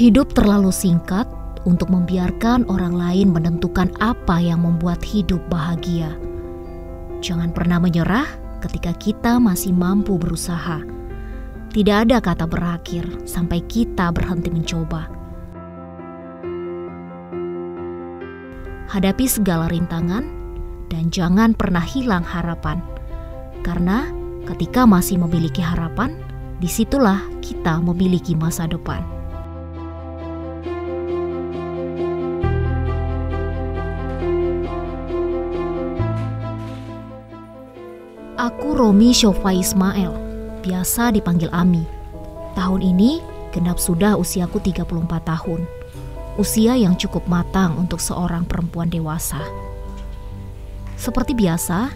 Hidup terlalu singkat untuk membiarkan orang lain menentukan apa yang membuat hidup bahagia. Jangan pernah menyerah ketika kita masih mampu berusaha. Tidak ada kata berakhir sampai kita berhenti mencoba. Hadapi segala rintangan dan jangan pernah hilang harapan. Karena ketika masih memiliki harapan, disitulah kita memiliki masa depan. Aku Romi Shofa Ismail, biasa dipanggil Ami. Tahun ini genap sudah usiaku 34 tahun. Usia yang cukup matang untuk seorang perempuan dewasa. Seperti biasa,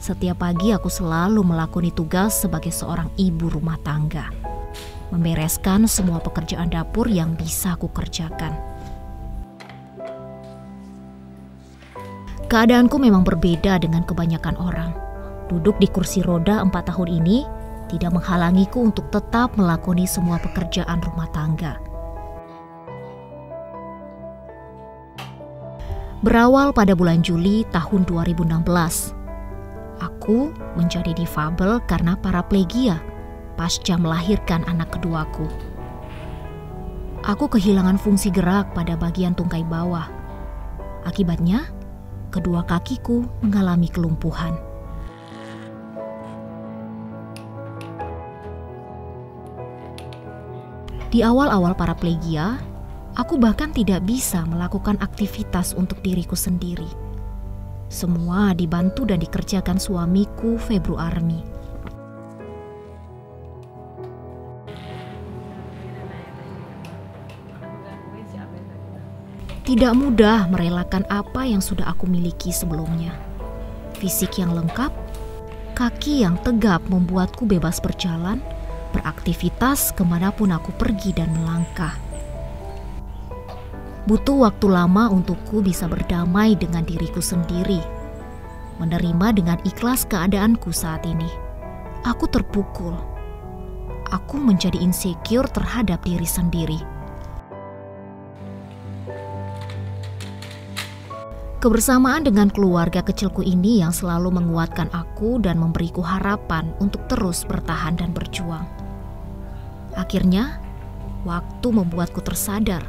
setiap pagi aku selalu melakoni tugas sebagai seorang ibu rumah tangga. Membereskan semua pekerjaan dapur yang bisa aku kerjakan. Keadaanku memang berbeda dengan kebanyakan orang. Duduk di kursi roda 4 tahun ini tidak menghalangiku untuk tetap melakoni semua pekerjaan rumah tangga. Berawal pada bulan Juli tahun 2016, aku menjadi difabel karena paraplegia pasca melahirkan anak keduaku. Aku kehilangan fungsi gerak pada bagian tungkai bawah. Akibatnya, kedua kakiku mengalami kelumpuhan. Di awal-awal paraplegia, aku bahkan tidak bisa melakukan aktivitas untuk diriku sendiri. Semua dibantu dan dikerjakan suamiku, Februarmi. Tidak mudah merelakan apa yang sudah aku miliki sebelumnya. Fisik yang lengkap, kaki yang tegap membuatku bebas berjalan, beraktivitas kemanapun aku pergi dan melangkah. Butuh waktu lama untukku bisa berdamai dengan diriku sendiri, menerima dengan ikhlas keadaanku saat ini. Aku terpukul. Aku menjadi insecure terhadap diri sendiri. Kebersamaan dengan keluarga kecilku ini yang selalu menguatkan aku dan memberiku harapan untuk terus bertahan dan berjuang. Akhirnya, waktu membuatku tersadar,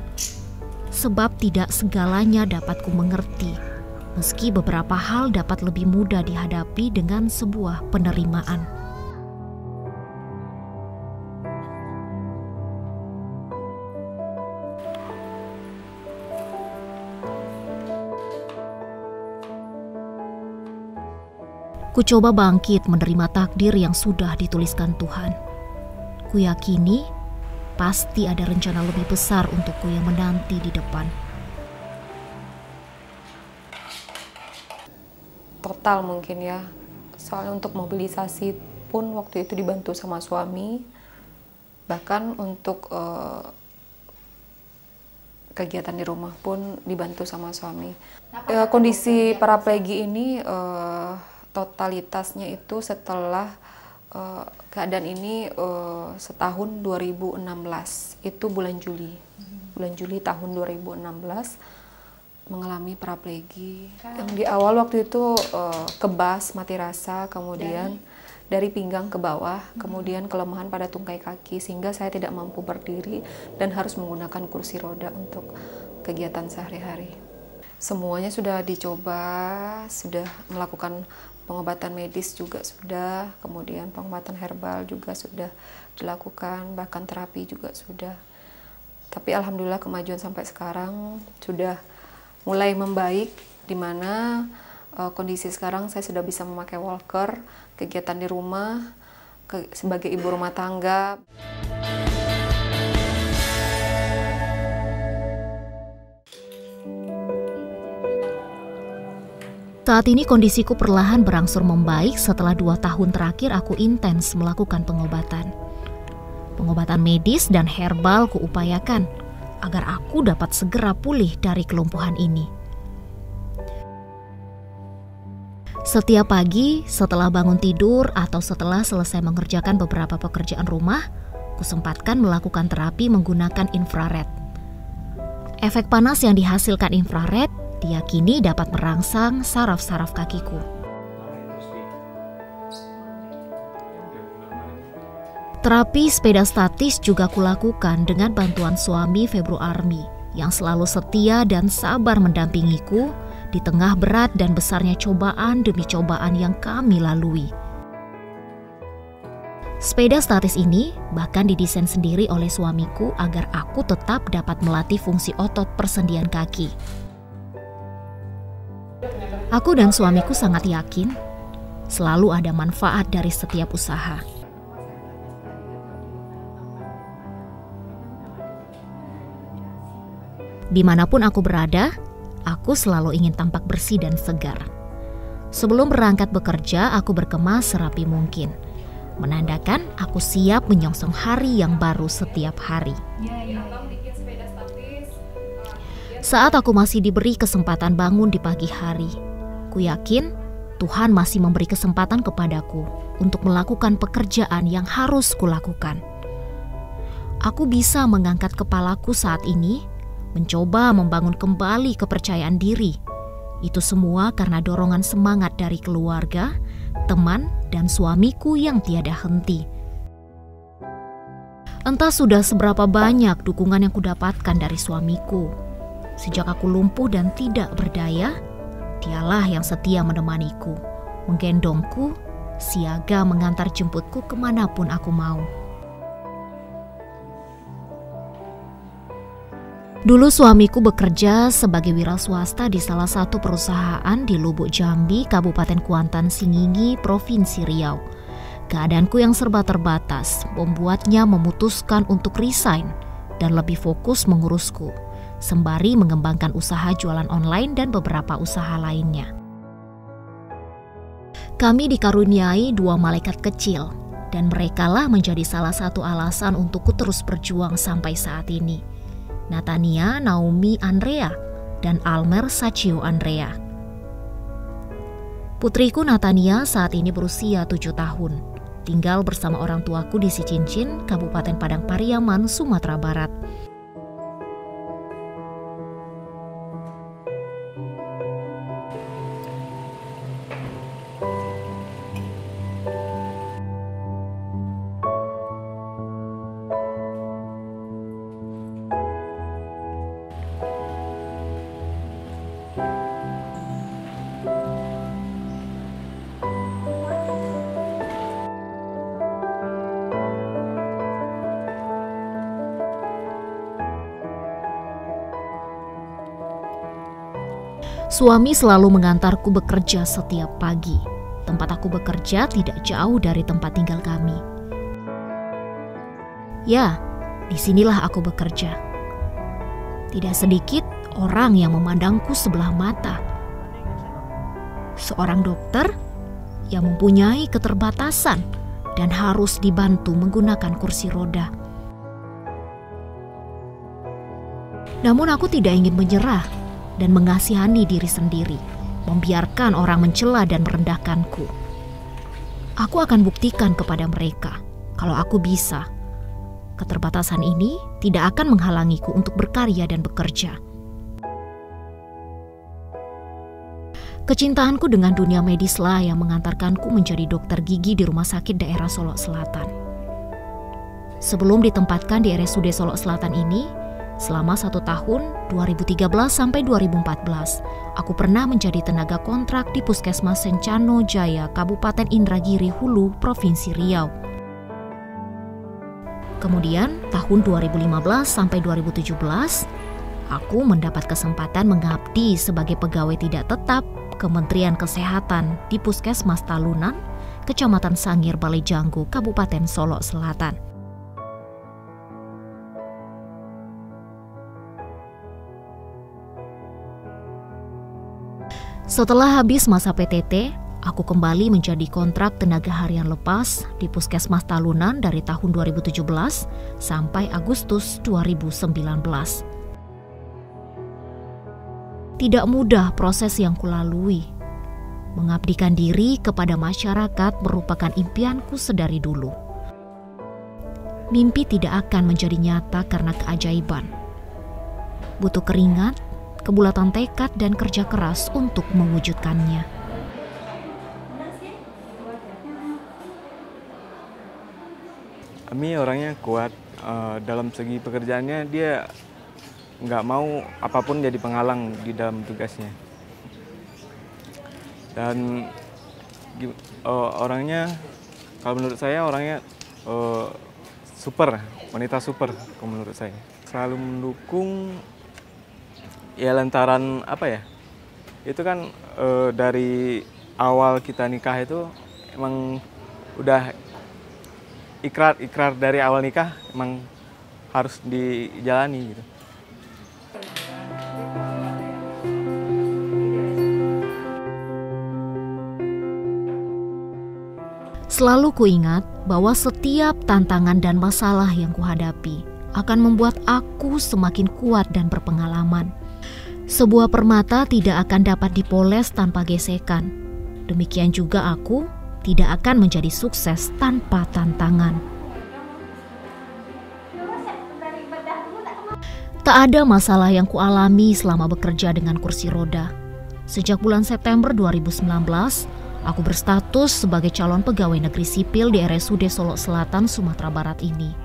sebab tidak segalanya dapat ku mengerti, meski beberapa hal dapat lebih mudah dihadapi dengan sebuah penerimaan. Ku coba bangkit menerima takdir yang sudah dituliskan Tuhan. Ku yakini pasti ada rencana lebih besar untukku yang menanti di depan. Total mungkin ya. Soalnya untuk mobilisasi pun waktu itu dibantu sama suami. Bahkan untuk kegiatan di rumah pun dibantu sama suami. Kondisi paraplegi ini totalitasnya itu setelah keadaan ini setahun 2016, itu bulan Juli tahun 2016 mengalami paraplegi. Yang di awal waktu itu kebas, mati rasa, kemudian dari pinggang ke bawah, kemudian kelemahan pada tungkai kaki sehingga saya tidak mampu berdiri dan harus menggunakan kursi roda untuk kegiatan sehari-hari. Semuanya sudah dicoba, sudah melakukan pengobatan medis juga sudah, kemudian pengobatan herbal juga sudah dilakukan, bahkan terapi juga sudah. Tapi alhamdulillah kemajuan sampai sekarang sudah mulai membaik, di mana kondisi sekarang saya sudah bisa memakai walker, kegiatan di rumah, sebagai ibu rumah tangga. Saat ini kondisiku perlahan berangsur membaik setelah 2 tahun terakhir aku intens melakukan pengobatan. Pengobatan medis dan herbal kuupayakan agar aku dapat segera pulih dari kelumpuhan ini. Setiap pagi setelah bangun tidur atau setelah selesai mengerjakan beberapa pekerjaan rumah, kusempatkan melakukan terapi menggunakan infrared. Efek panas yang dihasilkan infrared diyakini dapat merangsang saraf-saraf kakiku. Terapi sepeda statis juga kulakukan dengan bantuan suami Februarmi yang selalu setia dan sabar mendampingiku di tengah berat dan besarnya cobaan demi cobaan yang kami lalui. Sepeda statis ini bahkan didesain sendiri oleh suamiku agar aku tetap dapat melatih fungsi otot persendian kaki. Aku dan suamiku sangat yakin selalu ada manfaat dari setiap usaha. Dimanapun aku berada, aku selalu ingin tampak bersih dan segar. Sebelum berangkat bekerja, aku berkemas serapi mungkin, menandakan aku siap menyongsong hari yang baru setiap hari. Saat aku masih diberi kesempatan bangun di pagi hari, ku yakin Tuhan masih memberi kesempatan kepadaku untuk melakukan pekerjaan yang harus kulakukan. Aku bisa mengangkat kepalaku saat ini, mencoba membangun kembali kepercayaan diri. Itu semua karena dorongan semangat dari keluarga, teman, dan suamiku yang tiada henti. Entah sudah seberapa banyak dukungan yang kudapatkan dari suamiku. Sejak aku lumpuh dan tidak berdaya, dialah yang setia menemaniku, menggendongku, siaga mengantar jemputku kemanapun aku mau. Dulu suamiku bekerja sebagai wira swasta di salah satu perusahaan di Lubuk Jambi, Kabupaten Kuantan Singingi, Provinsi Riau. Keadaanku yang serba terbatas membuatnya memutuskan untuk resign dan lebih fokus mengurusku, sembari mengembangkan usaha jualan online dan beberapa usaha lainnya. Kami dikaruniai 2 malaikat kecil, dan merekalah menjadi salah satu alasan untukku terus berjuang sampai saat ini. Natania Naomi Andrea dan Almer Sachio Andrea. Putriku Natania saat ini berusia 7 tahun, tinggal bersama orang tuaku di Sicincin, Kabupaten Padang Pariaman, Sumatera Barat. Suami selalu mengantarku bekerja setiap pagi. Tempat aku bekerja tidak jauh dari tempat tinggal kami. Ya, disinilah aku bekerja. Tidak sedikit orang yang memandangku sebelah mata. Seorang dokter yang mempunyai keterbatasan dan harus dibantu menggunakan kursi roda. Namun aku tidak ingin menyerah dan mengasihani diri sendiri, membiarkan orang mencela dan merendahkanku. Aku akan buktikan kepada mereka kalau aku bisa. Keterbatasan ini tidak akan menghalangiku untuk berkarya dan bekerja. Kecintaanku dengan dunia medislah yang mengantarkanku menjadi dokter gigi di rumah sakit daerah Solok Selatan. Sebelum ditempatkan di RSUD Solok Selatan ini, selama 1 tahun, 2013 sampai 2014, aku pernah menjadi tenaga kontrak di Puskesmas Sencano Jaya, Kabupaten Indragiri Hulu, Provinsi Riau. Kemudian, tahun 2015 sampai 2017, aku mendapat kesempatan mengabdi sebagai pegawai tidak tetap Kementerian Kesehatan di Puskesmas Talunan, Kecamatan Sangir, Balai Janggu, Kabupaten Solok Selatan. Setelah habis masa PTT, aku kembali menjadi kontrak tenaga harian lepas di Puskesmas Talunan dari tahun 2017 sampai Agustus 2019. Tidak mudah proses yang kulalui. Mengabdikan diri kepada masyarakat merupakan impianku sedari dulu. mimpi tidak akan menjadi nyata karena keajaiban. Butuh keringat, kebulatan tekad, dan kerja keras untuk mewujudkannya. Ami orangnya kuat, dalam segi pekerjaannya dia nggak mau apapun jadi penghalang di dalam tugasnya. Dan orangnya, kalau menurut saya orangnya super, wanita super kalau menurut saya. Selalu mendukung, ya lantaran apa ya, itu kan dari awal kita nikah itu emang udah ikrar dari awal nikah emang harus dijalani gitu. Selalu kuingat bahwa setiap tantangan dan masalah yang kuhadapi akan membuat aku semakin kuat dan berpengalaman. Sebuah permata tidak akan dapat dipoles tanpa gesekan. Demikian juga aku tidak akan menjadi sukses tanpa tantangan. Tak ada masalah yang kualami selama bekerja dengan kursi roda. Sejak bulan September 2019, aku berstatus sebagai calon pegawai negeri sipil di RSUD Solok Selatan, Sumatera Barat ini.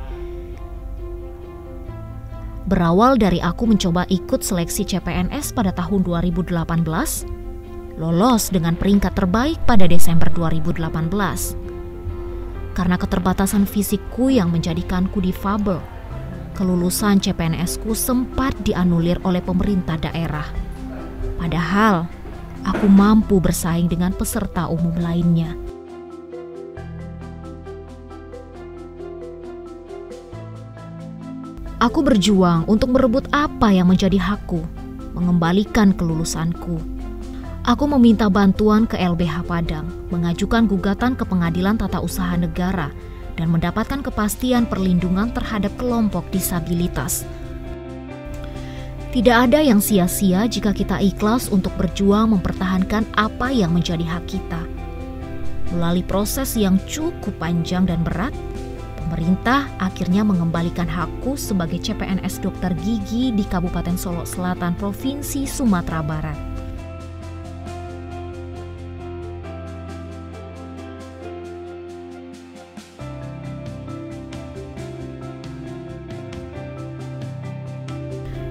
Berawal dari aku mencoba ikut seleksi CPNS pada tahun 2018, lolos dengan peringkat terbaik pada Desember 2018. Karena keterbatasan fisikku yang menjadikanku difabel, kelulusan CPNS-ku sempat dianulir oleh pemerintah daerah. Padahal aku mampu bersaing dengan peserta umum lainnya. Aku berjuang untuk merebut apa yang menjadi hakku, mengembalikan kelulusanku. Aku meminta bantuan ke LBH Padang, mengajukan gugatan ke Pengadilan Tata Usaha Negara, dan mendapatkan kepastian perlindungan terhadap kelompok disabilitas. Tidak ada yang sia-sia jika kita ikhlas untuk berjuang mempertahankan apa yang menjadi hak kita. Melalui proses yang cukup panjang dan berat, pemerintah akhirnya mengembalikan hakku sebagai CPNS dokter gigi di Kabupaten Solok Selatan, Provinsi Sumatera Barat.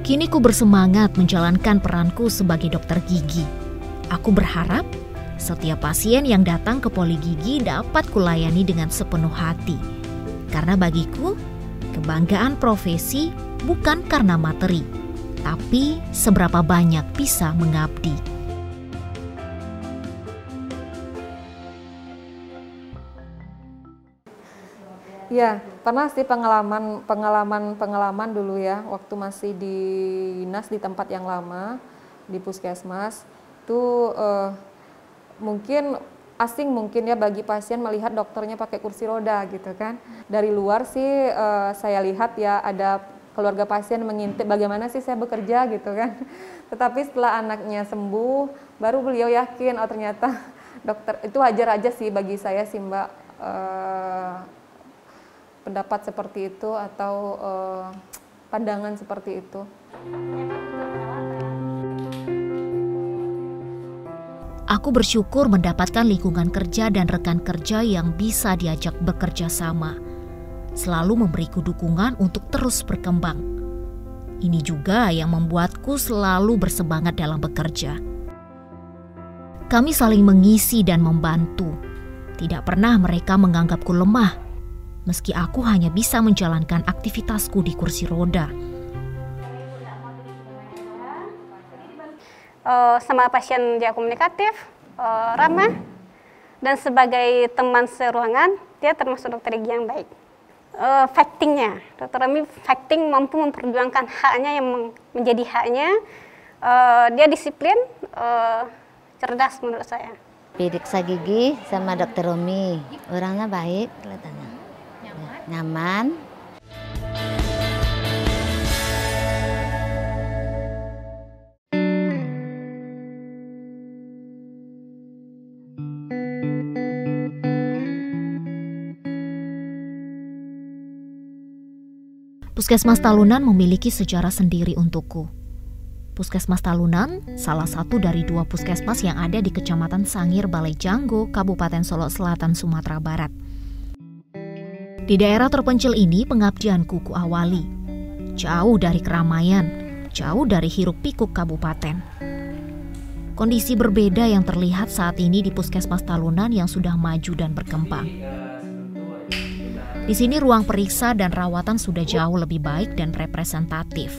Kini ku bersemangat menjalankan peranku sebagai dokter gigi. Aku berharap setiap pasien yang datang ke Poligigi dapat kulayani dengan sepenuh hati. Karena bagiku, kebanggaan profesi bukan karena materi, tapi seberapa banyak bisa mengabdi. Ya, pernah sih pengalaman dulu ya, waktu masih di dinas di tempat yang lama, di puskesmas, itu mungkin asing mungkin ya bagi pasien melihat dokternya pakai kursi roda gitu kan. Dari luar sih saya lihat ya ada keluarga pasien mengintip bagaimana sih saya bekerja gitu kan. Tetapi setelah anaknya sembuh, baru beliau yakin, oh ternyata dokter itu wajar aja sih bagi saya sih Mbak. Pendapat seperti itu atau pandangan seperti itu. Aku bersyukur mendapatkan lingkungan kerja dan rekan kerja yang bisa diajak bekerja sama, selalu memberiku dukungan untuk terus berkembang. Ini juga yang membuatku selalu bersemangat dalam bekerja. Kami saling mengisi dan membantu. Tidak pernah mereka menganggapku lemah, meski aku hanya bisa menjalankan aktivitasku di kursi roda. Sama pasien dia komunikatif, ramah, dan sebagai teman seruangan, dia termasuk dokter gigi yang baik. Fightingnya, dokter Romi fighting mampu memperjuangkan haknya yang menjadi haknya. Dia disiplin, cerdas menurut saya. Periksa gigi sama dokter Romi, orangnya baik kelihatannya. Nyaman. Puskesmas Talunan memiliki sejarah sendiri untukku. Puskesmas Talunan salah satu dari 2 puskesmas yang ada di Kecamatan Sangir, Balai Janggo, Kabupaten Solok Selatan, Sumatera Barat. Di daerah terpencil ini pengabdianku kuawali. Jauh dari keramaian, jauh dari hiruk-pikuk kabupaten. Kondisi berbeda yang terlihat saat ini di Puskesmas Talunan yang sudah maju dan berkembang. Di sini ruang periksa dan rawatan sudah jauh lebih baik dan representatif.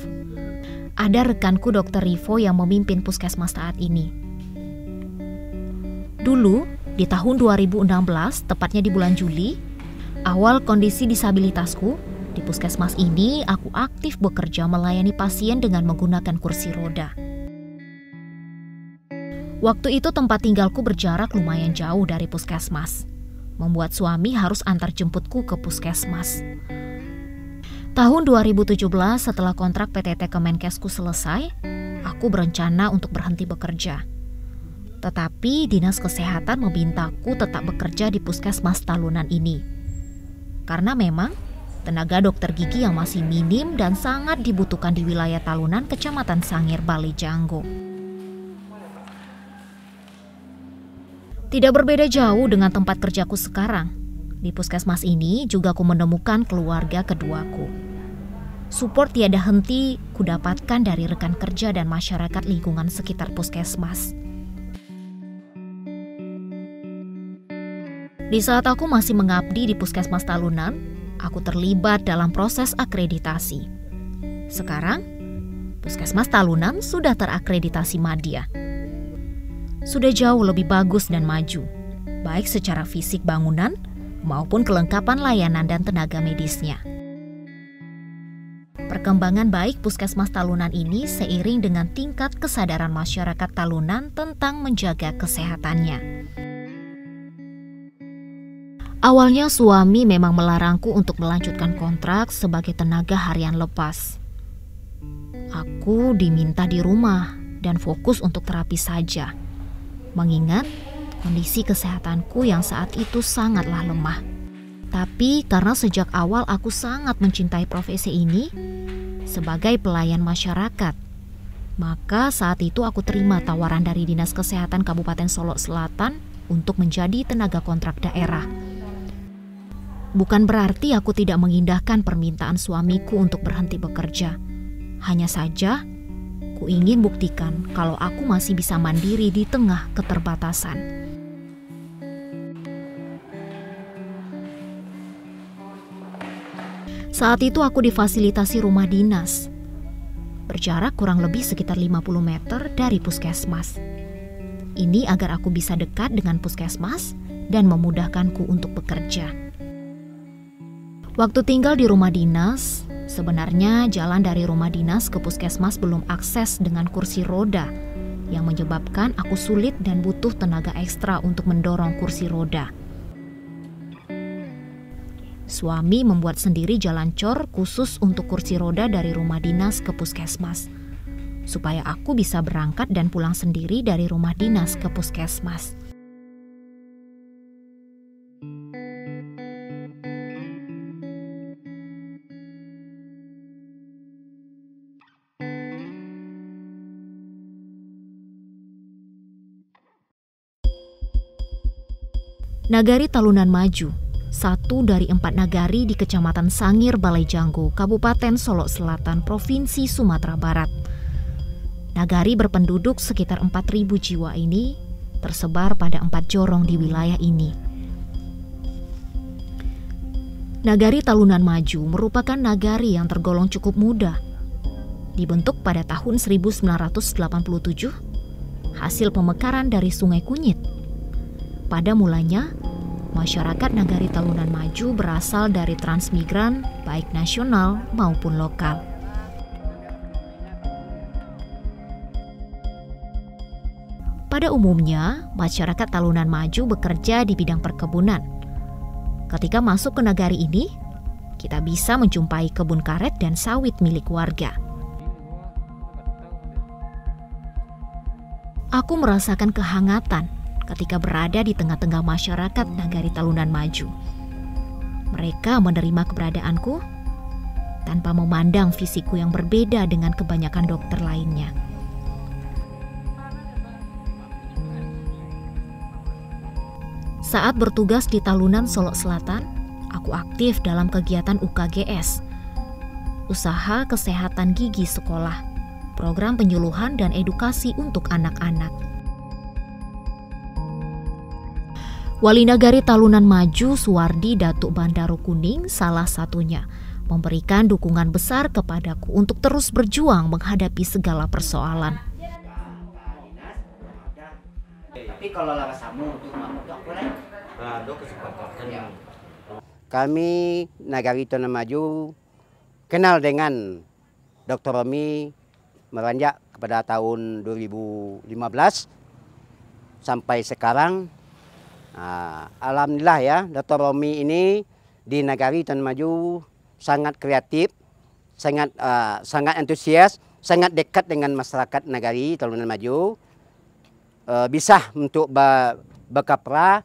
Ada rekanku Dr. Rivo yang memimpin puskesmas saat ini. Dulu, di tahun 2016, tepatnya di bulan Juli, awal kondisi disabilitasku, di puskesmas ini aku aktif bekerja melayani pasien dengan menggunakan kursi roda. Waktu itu tempat tinggalku berjarak lumayan jauh dari puskesmas, membuat suami harus antar jemputku ke puskesmas. Tahun 2017 setelah kontrak PTT Kemenkesku selesai, aku berencana untuk berhenti bekerja. Tetapi Dinas Kesehatan memintaku tetap bekerja di Puskesmas Talunan ini. Karena memang tenaga dokter gigi yang masih minim dan sangat dibutuhkan di wilayah Talunan, Kecamatan Sangir, Balai Janggo. Tidak berbeda jauh dengan tempat kerjaku sekarang. Di puskesmas ini juga aku menemukan keluarga keduaku. Support tiada henti kudapatkan dari rekan kerja dan masyarakat lingkungan sekitar puskesmas. Di saat aku masih mengabdi di Puskesmas Talunan, aku terlibat dalam proses akreditasi. Sekarang, Puskesmas Talunan sudah terakreditasi Madya. Sudah jauh lebih bagus dan maju, baik secara fisik bangunan maupun kelengkapan layanan dan tenaga medisnya. Perkembangan baik Puskesmas Talunan ini seiring dengan tingkat kesadaran masyarakat Talunan tentang menjaga kesehatannya. Awalnya suami memang melarangku untuk melanjutkan kontrak sebagai tenaga harian lepas. Aku diminta di rumah dan fokus untuk terapi saja, mengingat kondisi kesehatanku yang saat itu sangatlah lemah. Tapi karena sejak awal aku sangat mencintai profesi ini sebagai pelayan masyarakat, maka saat itu aku terima tawaran dari Dinas Kesehatan Kabupaten Solok Selatan untuk menjadi tenaga kontrak daerah. Bukan berarti aku tidak mengindahkan permintaan suamiku untuk berhenti bekerja. Hanya saja, ku ingin buktikan kalau aku masih bisa mandiri di tengah keterbatasan. Saat itu aku difasilitasi rumah dinas, berjarak kurang lebih sekitar 50 meter dari puskesmas. Ini agar aku bisa dekat dengan puskesmas dan memudahkanku untuk bekerja. Waktu tinggal di rumah dinas, sebenarnya jalan dari rumah dinas ke puskesmas belum akses dengan kursi roda, yang menyebabkan aku sulit dan butuh tenaga ekstra untuk mendorong kursi roda. Suami membuat sendiri jalan cor khusus untuk kursi roda dari rumah dinas ke puskesmas, supaya aku bisa berangkat dan pulang sendiri dari rumah dinas ke puskesmas. Nagari Talunan Maju, satu dari 4 nagari di Kecamatan Sangir, Balai Janggo, Kabupaten Solok Selatan, Provinsi Sumatera Barat. Nagari berpenduduk sekitar 4.000 jiwa ini tersebar pada 4 jorong di wilayah ini. Nagari Talunan Maju merupakan nagari yang tergolong cukup muda. Dibentuk pada tahun 1987, hasil pemekaran dari Sungai Kunyit. Pada mulanya, masyarakat Nagari Talunan Maju berasal dari transmigran baik nasional maupun lokal. Pada umumnya, masyarakat Talunan Maju bekerja di bidang perkebunan. Ketika masuk ke nagari ini, kita bisa menjumpai kebun karet dan sawit milik warga. Aku merasakan kehangatan ketika berada di tengah-tengah masyarakat Nagari Talunan Maju. Mereka menerima keberadaanku, tanpa memandang fisikku yang berbeda dengan kebanyakan dokter lainnya. Saat bertugas di Talunan, Solok Selatan, aku aktif dalam kegiatan UKGS, Usaha Kesehatan Gigi Sekolah, program penyuluhan dan edukasi untuk anak-anak. Wali Nagari Talunan Maju, Suwardi Datuk Bandaro Kuning, salah satunya, memberikan dukungan besar kepadaku untuk terus berjuang menghadapi segala persoalan. Kami Nagari Talunan Maju kenal dengan Dr. Romi meranjak kepada tahun 2015 sampai sekarang. Alhamdulillah ya, Dr. Romi ini di Nagari Talunan Maju sangat kreatif, sangat antusias, sangat dekat dengan masyarakat Nagari Talunan Maju, bisa untuk berkaprah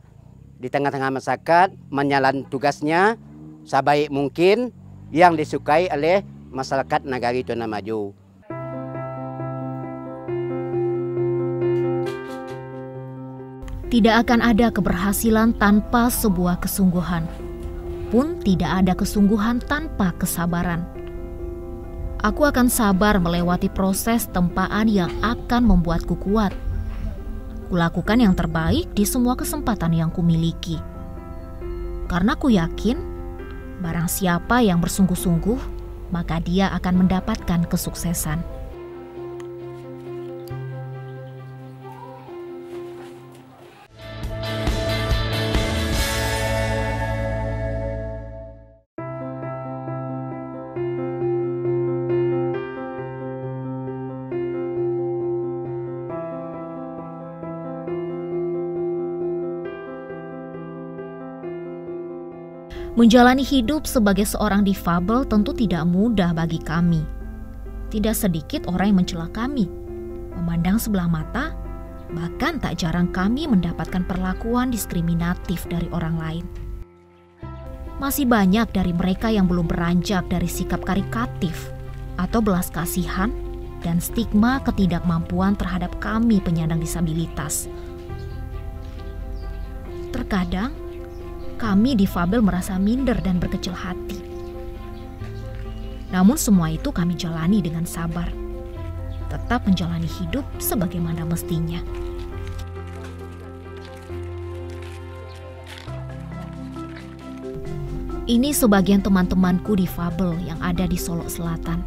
di tengah-tengah masyarakat, menjalankan tugasnya sebaik mungkin yang disukai oleh masyarakat Nagari Talunan Maju. Tidak akan ada keberhasilan tanpa sebuah kesungguhan, pun tidak ada kesungguhan tanpa kesabaran. Aku akan sabar melewati proses tempaan yang akan membuatku kuat. Kulakukan yang terbaik di semua kesempatan yang kumiliki. Karena ku yakin, barang siapa yang bersungguh-sungguh, maka dia akan mendapatkan kesuksesan. Menjalani hidup sebagai seorang difabel tentu tidak mudah bagi kami. Tidak sedikit orang yang mencela kami, memandang sebelah mata, bahkan tak jarang kami mendapatkan perlakuan diskriminatif dari orang lain. Masih banyak dari mereka yang belum beranjak dari sikap karikatif atau belas kasihan dan stigma ketidakmampuan terhadap kami penyandang disabilitas. Terkadang, kami difabel merasa minder dan berkecil hati. Namun semua itu kami jalani dengan sabar. Tetap menjalani hidup sebagaimana mestinya. Ini sebagian teman-temanku difabel yang ada di Solok Selatan.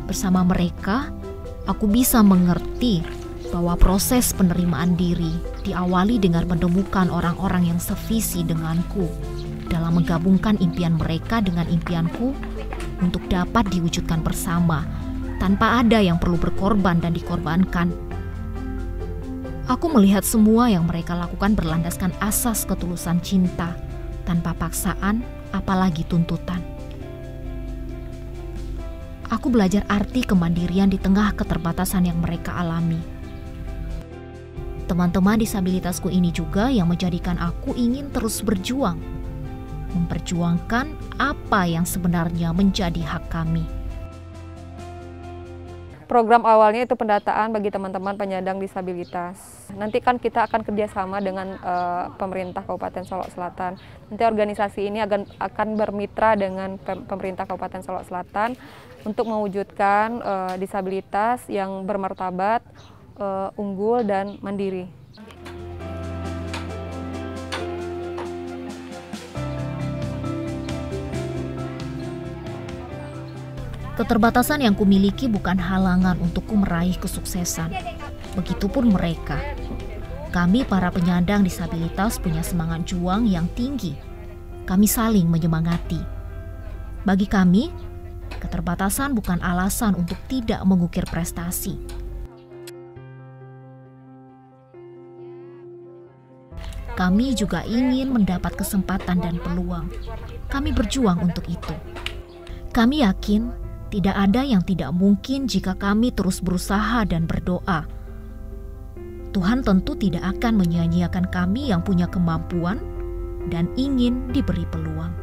Bersama mereka, aku bisa mengerti bahwa proses penerimaan diri diawali dengan menemukan orang-orang yang sevisi denganku dalam menggabungkan impian mereka dengan impianku untuk dapat diwujudkan bersama tanpa ada yang perlu berkorban dan dikorbankan. Aku melihat semua yang mereka lakukan berlandaskan asas ketulusan cinta tanpa paksaan apalagi tuntutan. Aku belajar arti kemandirian di tengah keterbatasan yang mereka alami. Teman-teman disabilitasku ini juga yang menjadikan aku ingin terus berjuang, memperjuangkan apa yang sebenarnya menjadi hak kami. Program awalnya itu pendataan bagi teman-teman penyandang disabilitas. Nanti kan kita akan kerjasama dengan pemerintah Kabupaten Solok Selatan. Nanti organisasi ini akan bermitra dengan pemerintah Kabupaten Solok Selatan untuk mewujudkan disabilitas yang bermartabat, unggul dan mandiri. Keterbatasan yang kumiliki bukan halangan untukku meraih kesuksesan. Begitupun mereka. Kami para penyandang disabilitas punya semangat juang yang tinggi. Kami saling menyemangati. Bagi kami, keterbatasan bukan alasan untuk tidak mengukir prestasi. Kami juga ingin mendapat kesempatan dan peluang. Kami berjuang untuk itu. Kami yakin tidak ada yang tidak mungkin jika kami terus berusaha dan berdoa. Tuhan tentu tidak akan menyia-nyiakan kami yang punya kemampuan dan ingin diberi peluang.